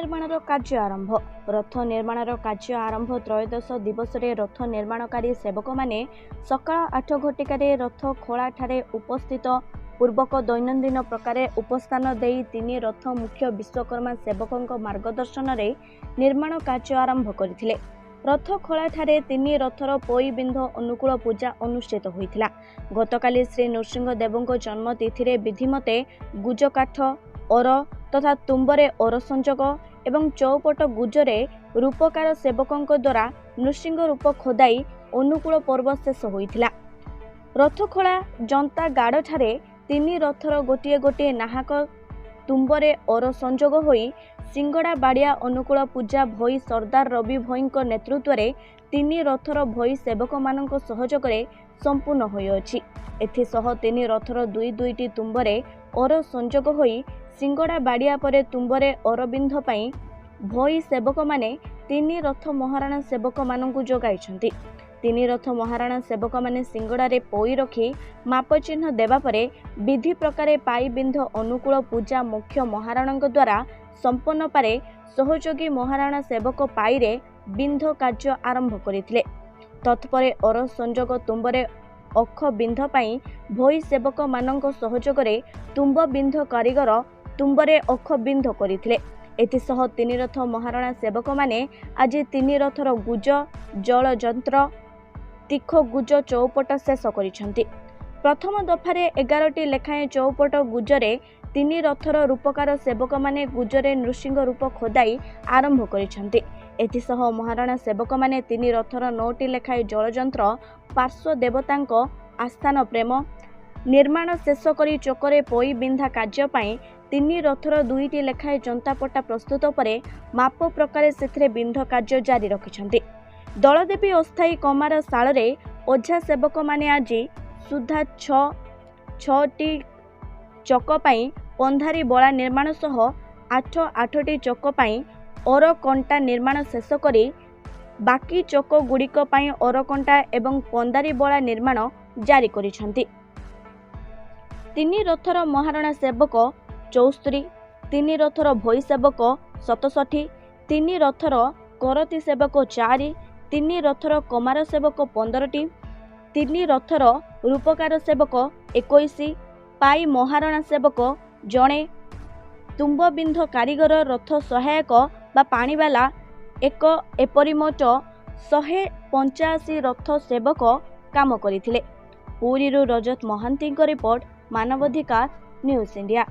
निर्माणर कार्य आरंभ। रथ निर्माणर कार्य आरंभ त्रयोदश दिवस रे रथ निर्माणकारी सेवक माने सकाळ 8 घटिकारे रथ खोला ठारे उपस्थित पूर्वक दैनंदिन प्रकारे उपस्थान देई तीन रथ मुख्य विश्वकर्मा सेवकों मार्गदर्शन रे निर्माण कार्य आरंभ करथिले। रथ खोला ठारे तीन रथर पोई बिंध अनुकूल पूजा अनुष्ठित होइथिला। गतकाली श्री नृसिंह देवଙ୍କ जन्म तिथि रे विधिमते गुज काठ और तथा तुम्बरे और संजोग एवं चौपट गुजरे रूपकार सेवकों द्वारा नृसिंह रूप खोदाई अनुकूल पर्व शेष होइथिला। रथखोला जनता गाड़ ठारे तीन रथर गोटे गोटे नाहक तुम्बरे और संजोग होई सिंगड़ा बाड़िया अनुकूल पूजा भई सरदार रवि भोईଙ୍କ नेतृत्व तीन रथर भई सेवक मानक सहयोग संपूर्ण होइछि। एथिसह तीन रथर दुई दुईटी तुम्बरे और संजोग होई सिंगड़ा बाड़िया परे तुम्बरे अरबिंध पाई भई सेवक माने तीन रथ महाराणा सेवक मानकु जोगाइछन्ति। तीन रथ महाराणा सेवक माने सिंगड़ारे पोई रखी माप चिन्ह देवा परे विधि प्रकारे पाई बिंध अनुकूल पूजा मुख्य महाराणा द्वारा संपन्न पारे सहयोगी महाराणा सेवक पाईरे बिंध कार्य आरंभ करथिले। तत्परे और संजोग तुम्बरे अख बिंध पाई भई सेवक मानक सहयोग तुम्ब बिंध कारीगर तुम्बरे अख बिंध करथिले। एथिसह तीन रथ महाराणा सेवक माने आज तीन रथर गुज जल जंत्र तीख गुज चौपट शेष करिसेंति। प्रथम दफारे 11टी लेखाएं चौपट गुजरे तीन रथर रूपकार सेवक माने गुजरे नृसिंह रूप खोदाई आरंभ करिसेंति। एथिसह महाराणा सेवक माने तीन रथर 9टी लेखाएं जलजंत्र पार्श्व देवतांक आस्थान प्रेम निर्माण शेष करी चोकरे पोई बिंधा कार्य पाई तीन रथर 2टी लेखाएं जंतापटा प्रस्तुत परे माप प्रकारे सेथिरे बिंध कार्य जारी रखिछन्ति। दलदेवी अस्थायी कमार शाଳରେ ओझा सेवक माने आज सुधा 6टी चक पाई पंधारी बड़ा निर्माण सह 8टी चक पाई और कंटा निर्माण शेष करी बाकी चक गुड़िक पाई और कंटा एवं पंदारी बड़ा निर्माण जारी करिछन्ति। तीन रथर महाराणा सेवक 74, तीन रथर भई सेवक 67, तीन रथर करती सेवक 4, तीन रथर कमार सेवक 15टी, तीन रथर रूपकार सेवक 21, पाई महाराणा सेवक जणे, तुम्बबिंध कारीगर रथ सहायक बा पाणीवाला एक एपरि मोट 185 रथ सेवक काम करथिले। पुरीरू रजत महांती रिपोर्ट, मानवाधिकार न्यूज इंडिया।